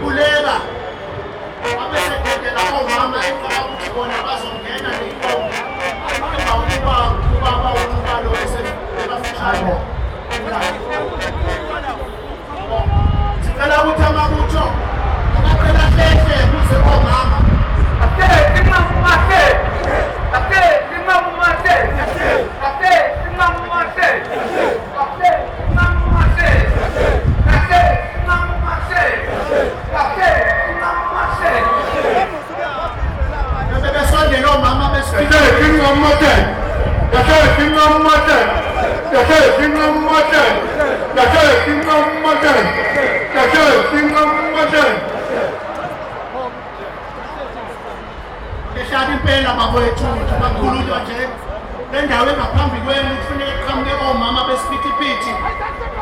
Kulega abesekhetela omama eqhamuka bona bazongena nenkonzo emva ubaba uNkalo esebafishane sicela ukuthi amabutho akacela hlehle kuze omama Bejadu impela bakwethu bakhulunywa nje lendawo engaphambi kwenu kufanele kuqhamuke omama besiphithiphithi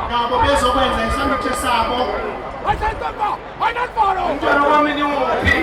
nabo bezokwenza isanduthe sabo. Umntwana wami ni uphi?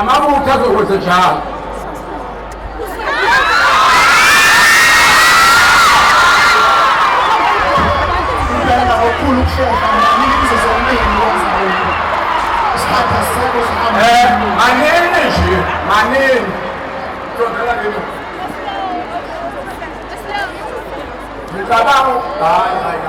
Amabutho azokwenza njalo. Impela kakhulu kushesha ngize zonke isikhathi sakho sihamba. Manene nje, manene. Tondela lelo. Ngicabanga hayi.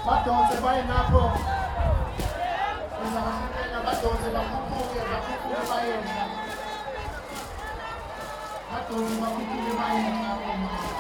Badonse baye napho. Badonse bakhuphuke bayena. Badonse bakhuphuke bayena napho.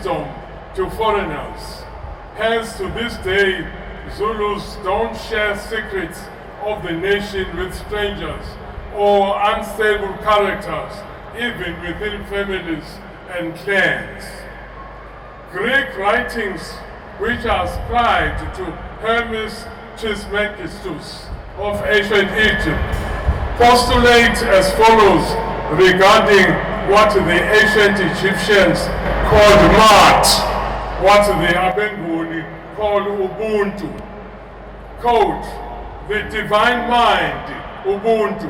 wisdom to foreigners. Hence, to this day, Zulus don't share secrets of the nation with strangers or unstable characters, even within families and clans. Greek writings, which are ascribed to Hermes Trismegistus of ancient Egypt, postulate as follows regarding what the ancient Egyptians called Mat, what the Abenguni called Ubuntu. Quote, the divine mind, Ubuntu,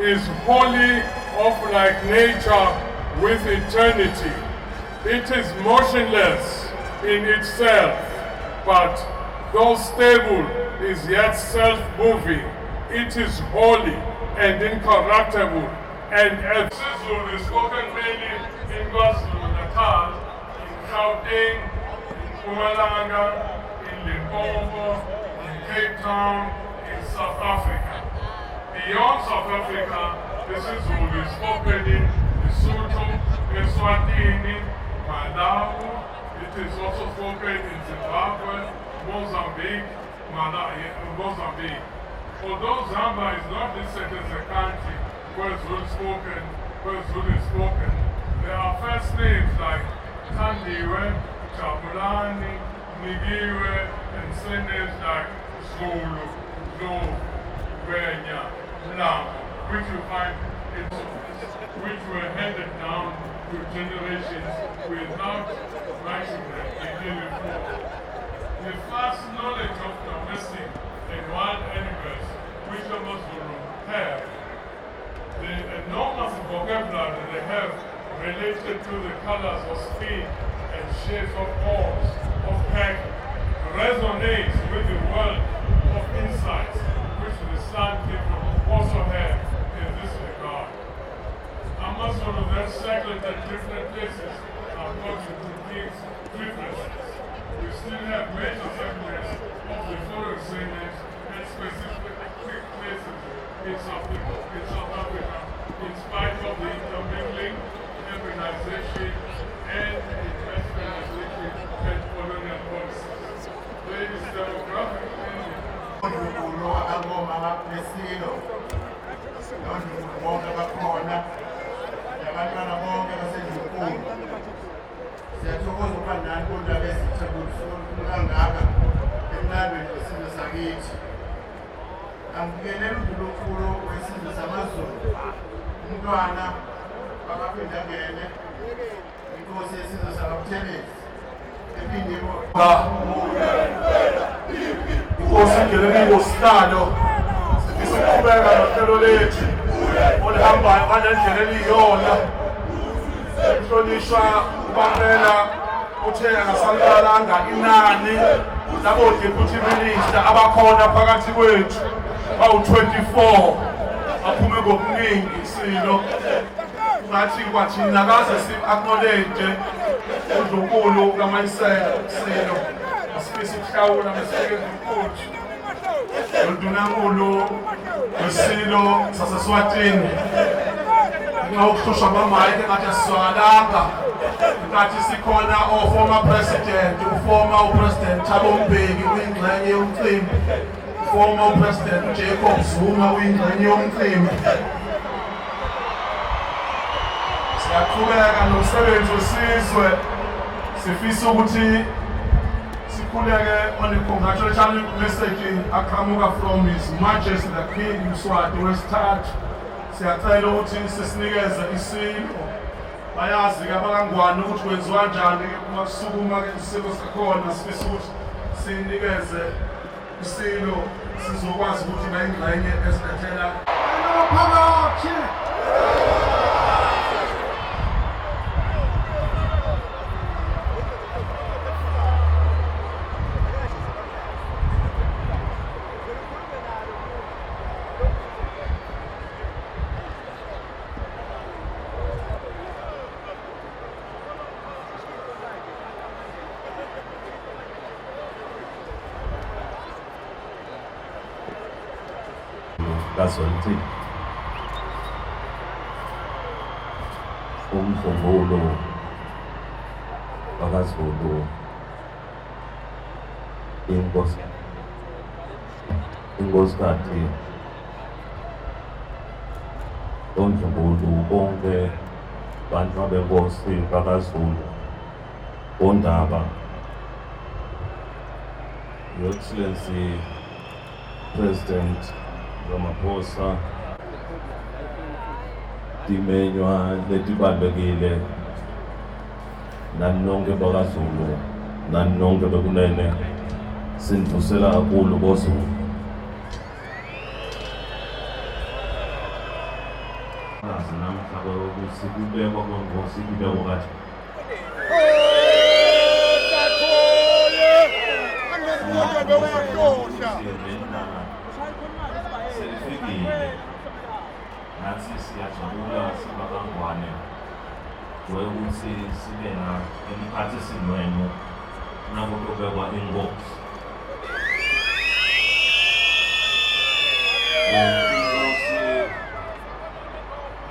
is wholly of like nature with eternity. It is motionless in itself, but though stable, is yet self-moving. It is holy and incorruptible, and as Zulu is spoken mainly in KwaZulu-Natal, in Gauteng, in Mpumalanga, in Limpopo, in Cape Town, in South Africa. Beyond South Africa, this is Zulu is spoken in Lesotho, Eswatini, Malawi. It is also spoken in Zimbabwe, Mozambique, Mozambique. Although Zambia is not listed as a country where Zulu is spoken, there are first names like Tandiwe, Chabulani, Nigiwe, and surnames like Zulu, Lo, Venya, Lam, which you find which were handed down to generations without writing them in any form. The first knowledge of domestic and wild animals which the Muslims have, the enormous vocabulary they have related to the colors of skin and shapes of horns, of pack, resonates with the world of insights which the San people also have in this regard. Amazon then settled at different places according to these differences. We still have major segments of the foreign segments and specific places in South Africa, in spite of the intermingling, urbanization, and westernization and colonial policies. There is demographic abantwana bonke basezinkulu siyathokoza ukuba nani kodwa besithebula kangaka emlandweni wesizwe sakithi. Angikelele uNkulunkulu wesizwe samaZulu, umntwana akaphinde angene inkosi yesizwe sakaButhelezi ephinde inkosi ingeleni ngosihlalo siqhubeka nohlelo lethu oluhambayo ngalendlela eliyiyona. Kuhlonishwa ubamela uthe ngasambalanga inani labo deputy minister abakhona phakathi kwethu bawu-24 aphume ngobuningi silo ngathi kwathina kaze si-acknowledge uNdlunkulu kaMayisela silo asifisa ukuhlawula mesifike ezinkulu uNdunankulu wesilo saseSwatini ngawuhlushwa amamayike ngathi asizwakalanga ngathi sikhona former president, former president Thabo Mbeki uyingxenye yomcimbi, former president Jacob Zuma uyingxenye yomcimbi. Siyaqhubeka nomsebenzi wesizwe, sifisa ukuthi sikhuleke on the congratulatory message aqhamuka from His Majesty the King Mswati wesithathu. Siyacela ukuthi sisinikeze isilo, bayazi abakangwane ukuthi kwenziwa kanjani uma kusukuma isilo sakhona. Sifisa ukuthi sinikeze isilo sizokwazi ukuthi bayingxenye esilethela phakathi. Kazulu, Umhlaba, Kazulu inkosikazi Umhlaba bonke bantu abenkosi kaZulu bondaba Your Excellency President Ramaphosa timenywa letibalulekile nani nonke bakaZulu nani nonke bekunene sinivusela kakhulu koZulu namhlaba ukuthi kubekwa kwenkosi kubekwa kahle selifikile nathi siyajabula sibakangwane ukuthi sibe emkhathi esinwenwe nabo kubekwa inkosi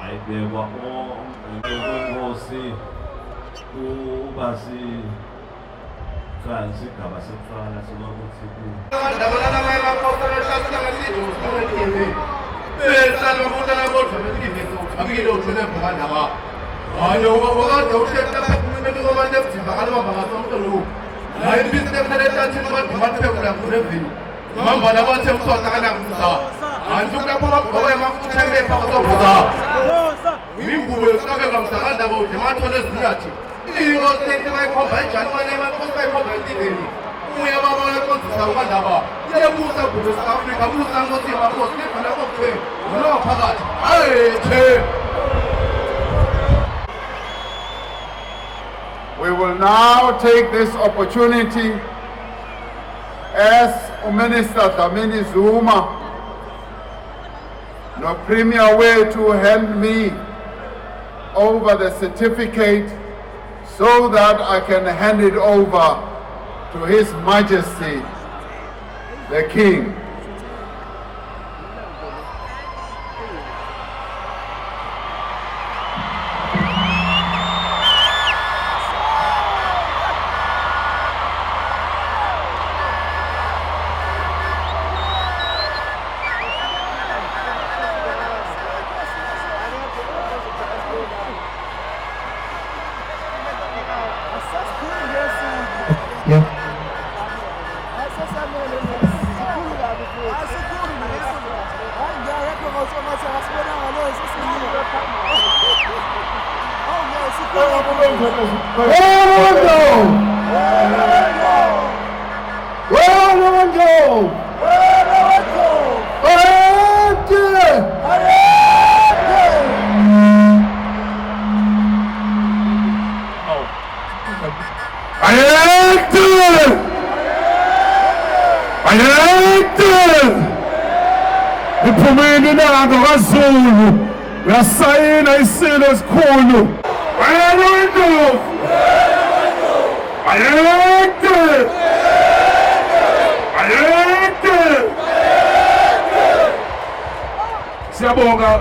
ayibekwa inkosi ubasi isigaba sokufana sokuthi We will now take this opportunity as Minister Dlamini Zuma, no premier way to hand me over the certificate so that I can hand it over to His Majesty, the King. Iphumile nanga kaZulu uyasayina isilo esikhulu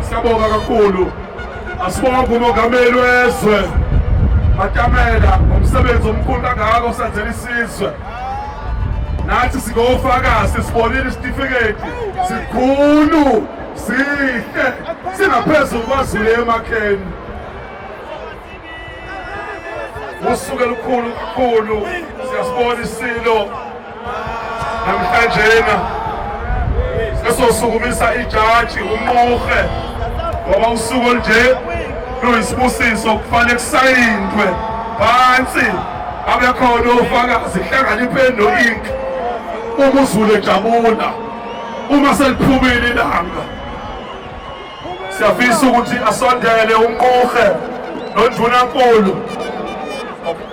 siyabonga kakhulu asibonga umongameli wezwe Matamela ngomsebenzi omkhulu kangaka osenzela isizwe nathi sikofakazi sibonile isitifiketi sikhulu sihle singaphezulu kwaZulu emakheni usuku olukhulu kakhulu siyasibona isilo namhlanjena esosukumisa ijaji umqoqe ngoba usuku olunje luyisibusiso kufanele kusayindwe phansi abekhona ofakazi hlangana ipeni no-ink uma uZulu ejabula uma seliphumile ilanga siyafisa ukuthi asondele umqoqe nondunankulu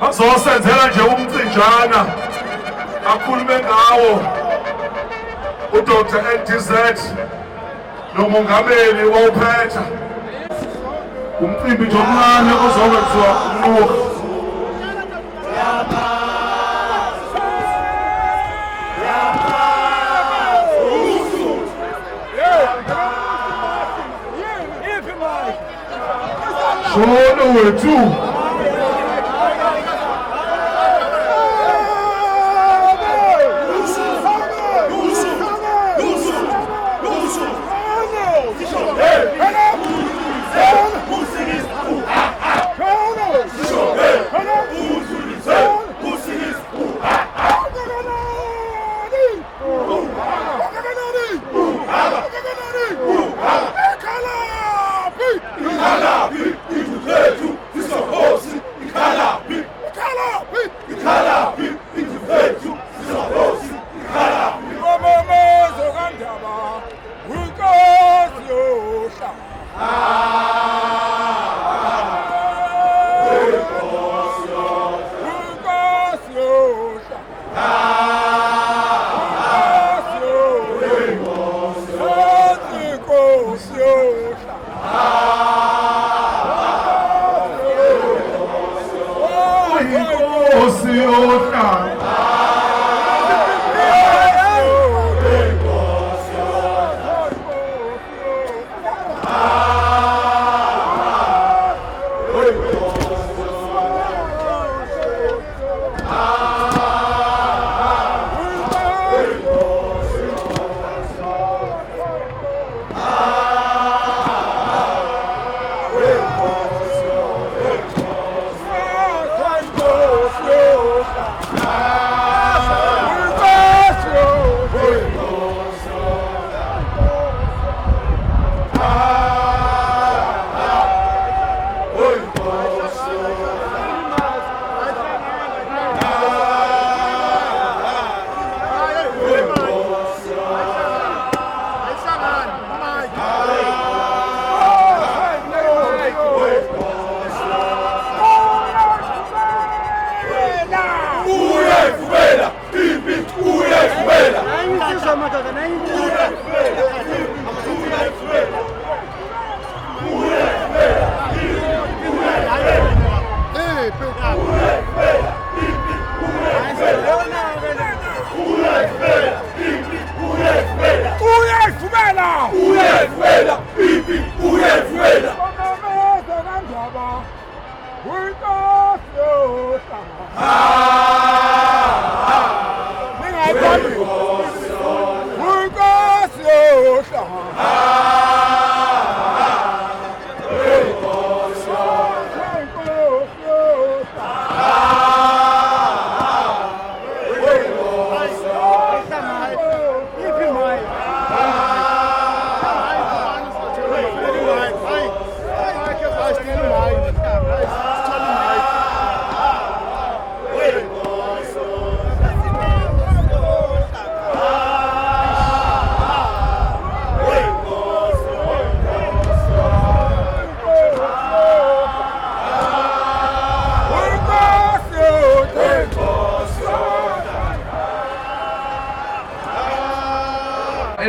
azosenzela nje umcinjana akhulume ngawo uDr. NDZ nomongameli wophetha umcimbi nje omncane ozokwenziwa umnuka Shono wethu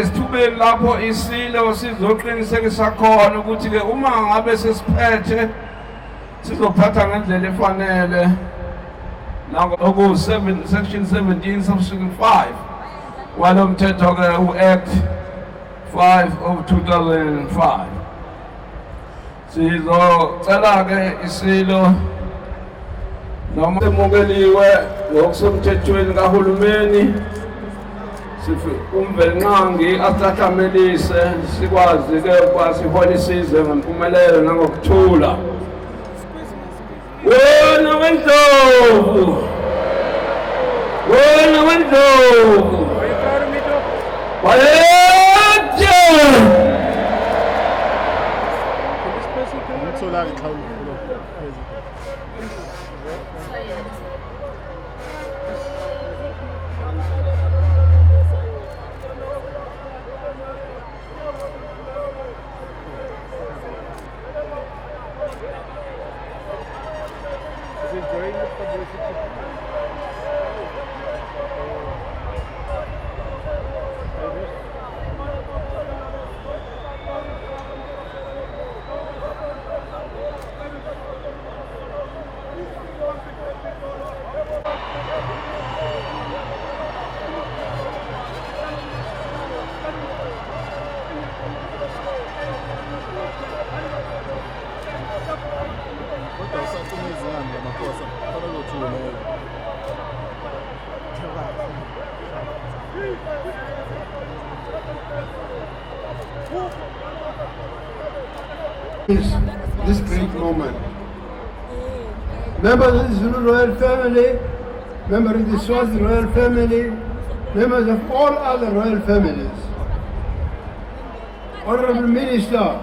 Esithubeni lapho isilo sizoqinisekisa khona ukuthi ke uma ngabe sesiphethe sizophatha ngendlela efanele nangoku section 17 subsection 5 walomthetho ke uAct 5 of 2005 sizocela ke isilo noma semukeliwe ngokusemthethweni kahulumeni umvelnqangi asihlanganise sikwazi ke kwasihole isizwe ngempumelelo nangokuthula. Wena wendlovu, wena wendlovu, wayethe this great moment. Members of the Zulu royal family, members of the Swazi royal family, members of all other royal families, Honorable Minister,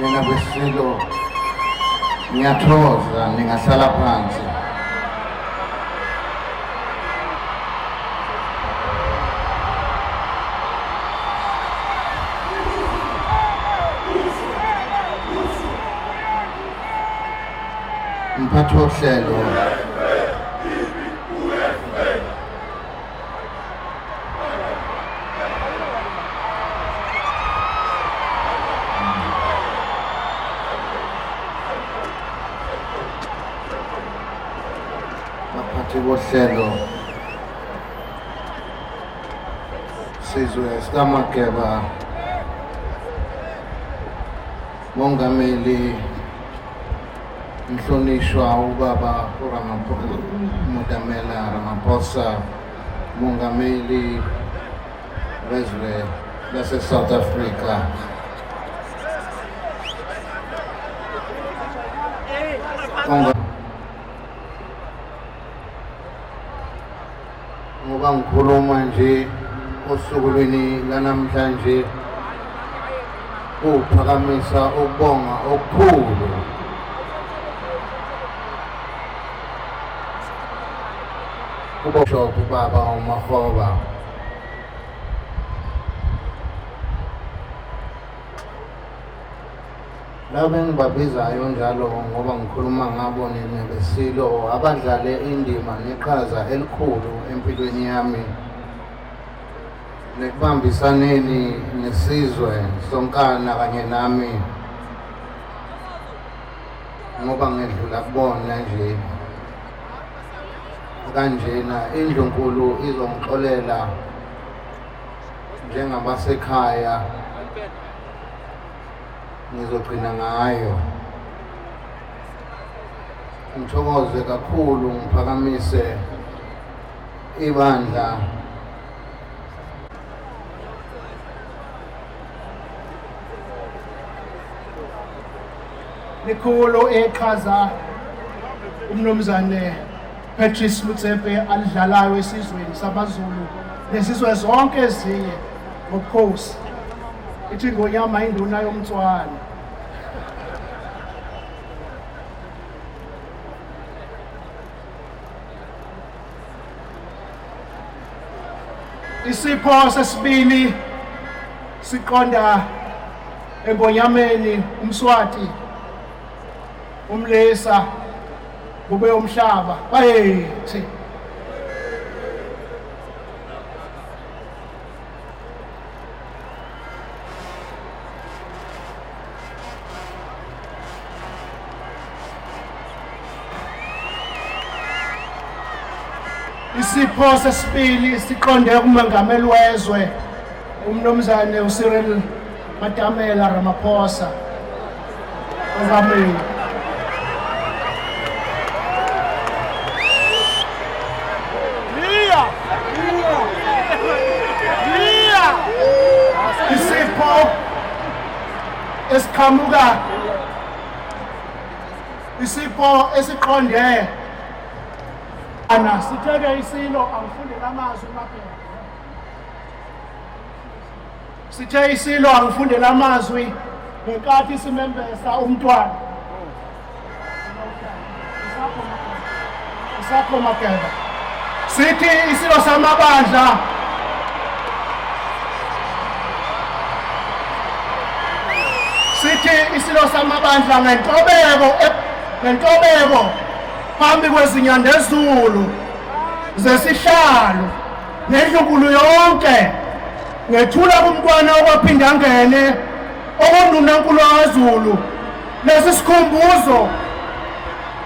Mina kwesilo ngiyathoza ningahlala phansi. Mphathi wohlelo Wohlelo sizwe sikaMageba Mongameli Mhlonishwa ubaba Ramaphosa Mongameli wezwe lase-South Africa. Ngoba ngikhuluma nje osukwini lanamhlanje uphakamisa ukubonga okukhulu kubishop baba uMakgoba laba engibabizayo njalo ngoba ngikhuluma ngabo nebesilo abadlale indima neqhaza elikhulu empilweni yami nekubambisaneni nesizwe sonkana kanye nami ngoba ngedlula kubona nje kanjena indlu nkulu izongixolela njengabasekhaya ngizogcina ngayo ngithokoze kakhulu ngiphakamise ibandla likhulu eqhaza umnumzane Patrice Mutsepe alidlalayo esizweni sabaZulu nesizwe zonke ezinye ngobukhosi ithi ngonyama induna yomntwana isipho sesibili siqonda engonyameni umswati umlesa kube umhlaba bayethi isipho sesibili siqonde kumengameli wezwe umnumzane uCyril Matamela Ramaphosa ovamile isipho esiqhamuka isipho esiqonde ana sitheke isilo angifunde lamazwi mabheka sithe isilo angifunde lamazwi ngenkathi simembesa umntwana isakho mabheka sithi isilo samabandla sithi isilo samabandla ngentobeko phambi kwezinyanda ezulu zesihlalo nendlunkulu yonke ngethula kumntwana okwaphinda ngene okundunankulu kaZulu lesi sikhumbuzo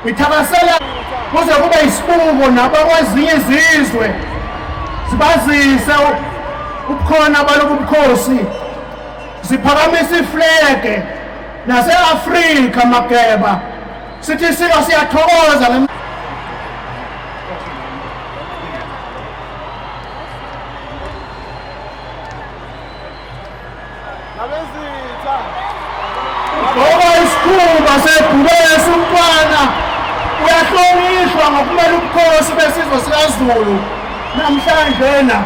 ngithakasela kuze kube isibuko nabakwezinye izizwe sibazise ubukhona balobu bukhosi siphakamise iflege nase-Afrika mageba sithi silo siyathokoza ngoba isikhumba sebhubesi umntwana uyahlonishwa ngokumela ubukhosi besizwe sikaZulu namhlanje na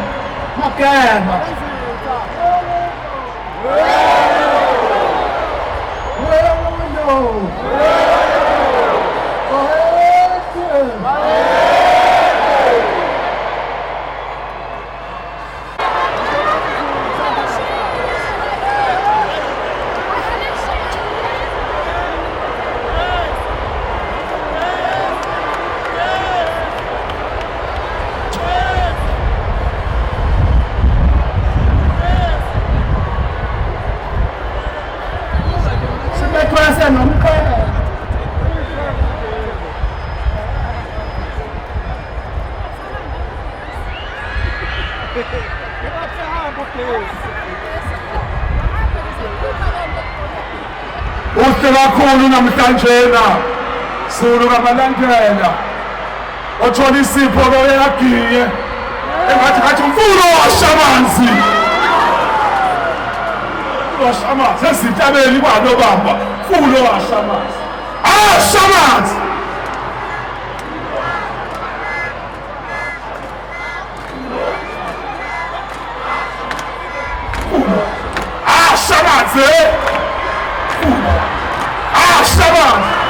mageba uhle kakhulu namhlanje Zulu kaMalandela othola isipho loyagiye engathi umfulo washamanzi Shamazi ezintabeni kwanobamba fulo Shamazi Shamazi Shamazi Shamazi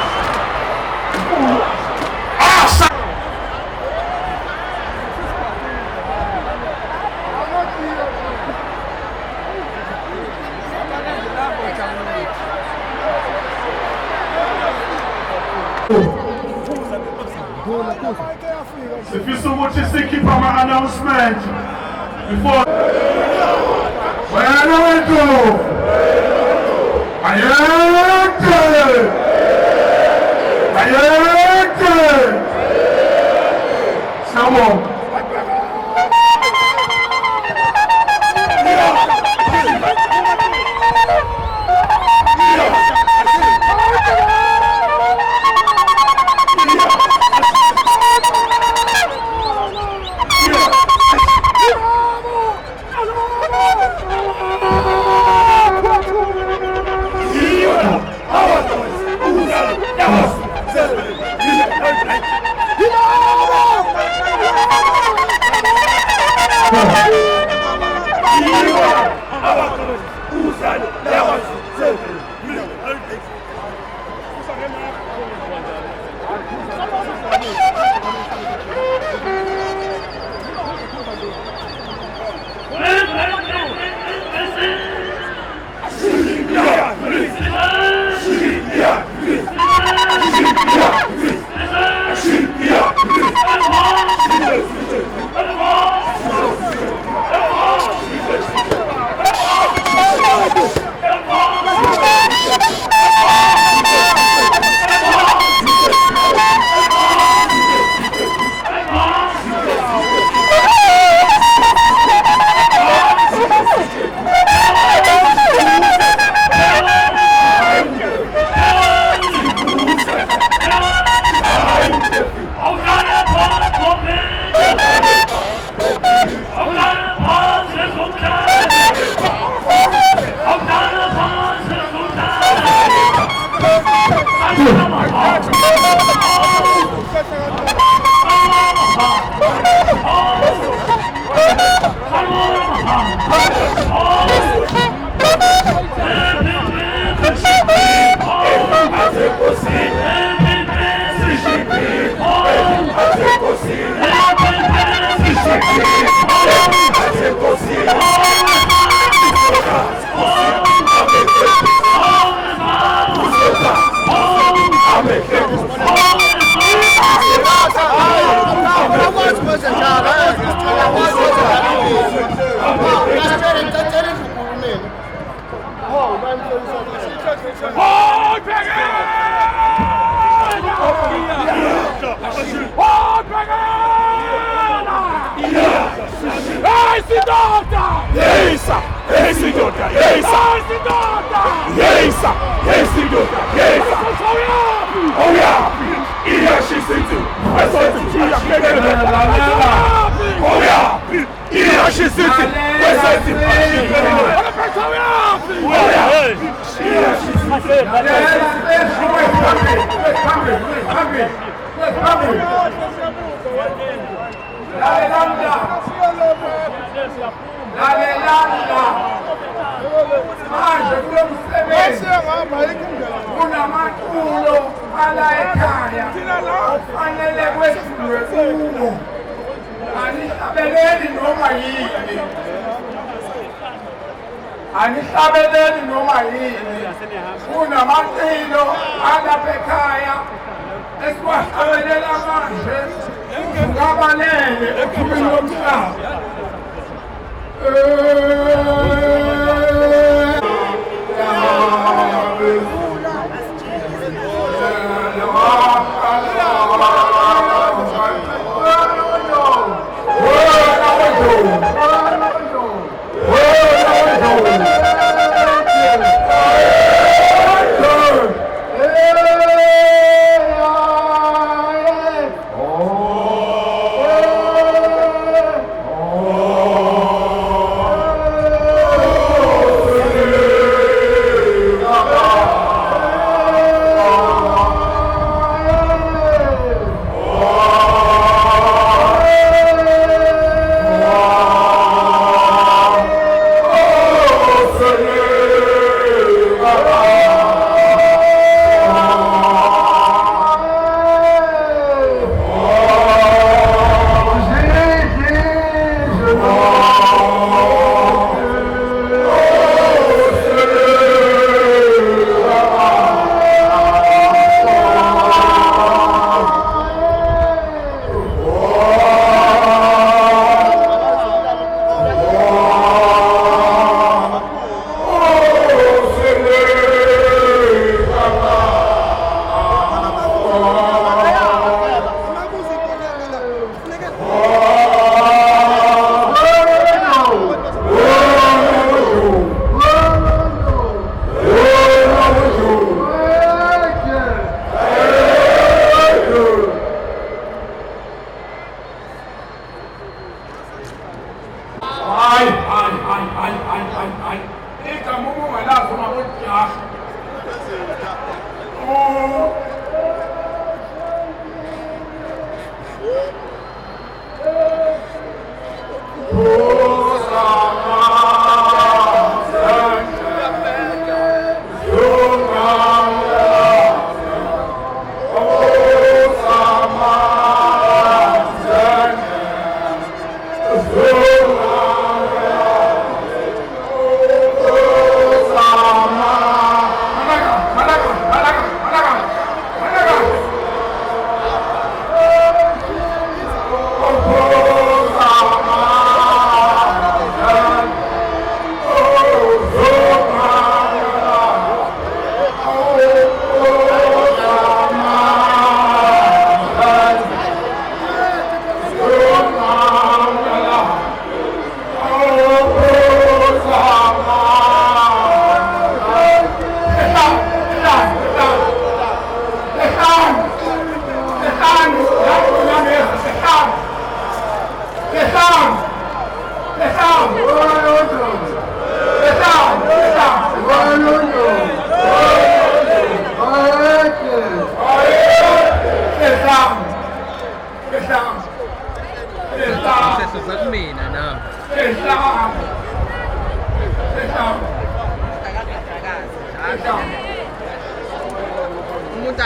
Sifisa ukuthi sikhipha ama-announcement before wena wethu ayekhe sawubona Anihlabeleni noma yini kunamacilo alapha ekhaya esiwahlabelela manje ungabalele ekhulwini lomhlaba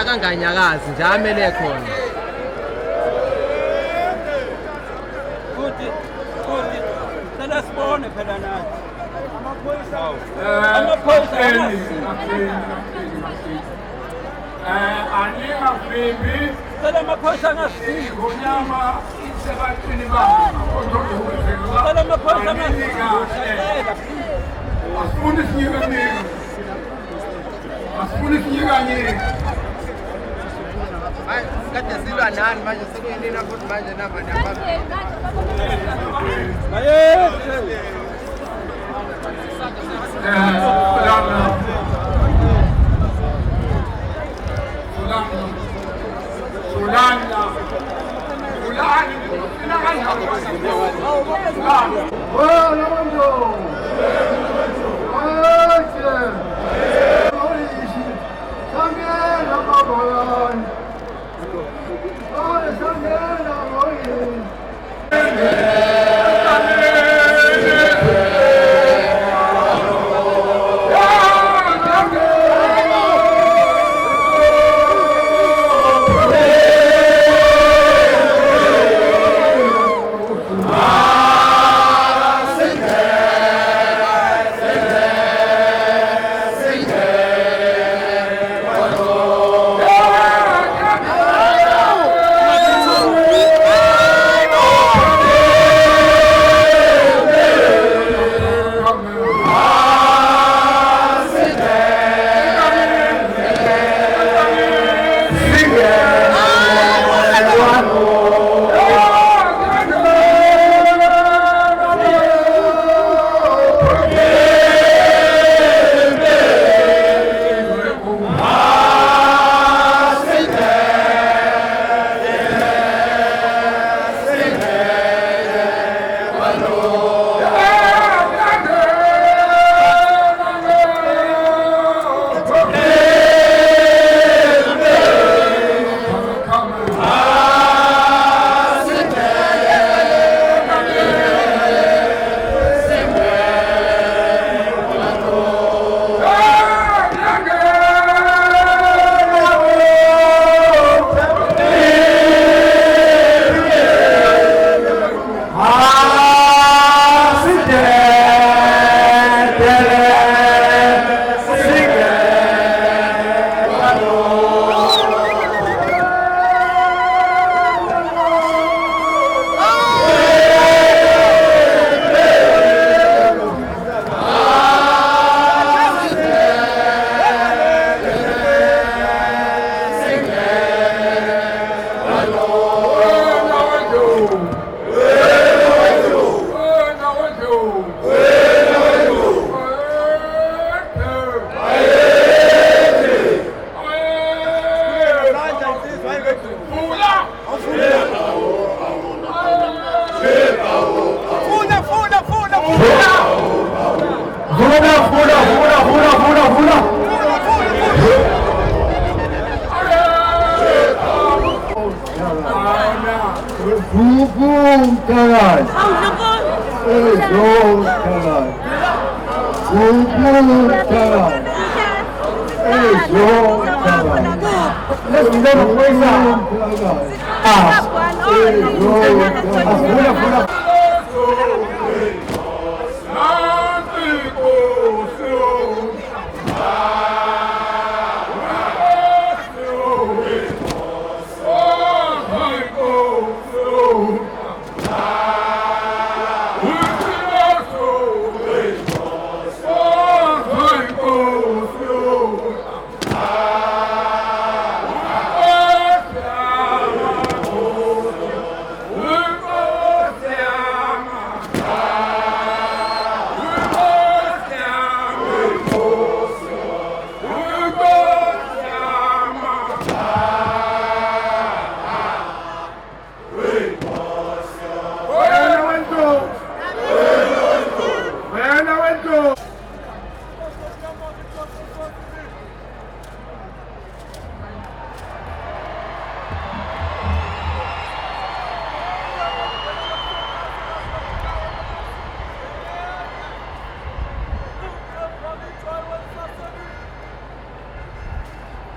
kanganyakazi nje amele khona. Futhi cela sibone phela nathi. Amaphoyisa Angingavimbi cela amaphoyisa angasifiki. ngonyama isebathini bami Cela amaphoyisa angasifiki. asifuni sinyikanyika asifuni sinyikanyika Kade silwa nani manje sekuyinina futhi manje namanje aphambili.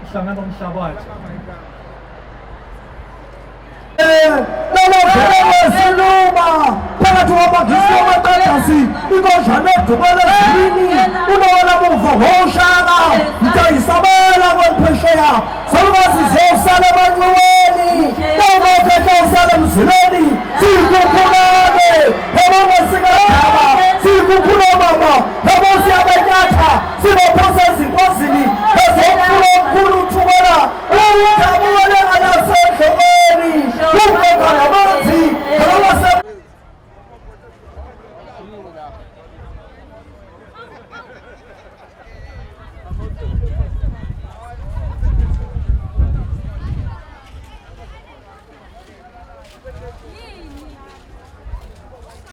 ukuhlangana umhlabathi. Siluma phakathi kwamagisi wamaqedasi inkonjane edumele ezini unobona buvohoshaka mtayisabela kwemphesheya salukazi zosala emanxiweni nomokhetha usala emzileni siyikhukhulane hebonga sikadaba siyikhukhula mama hebo siyabenyatha sibopha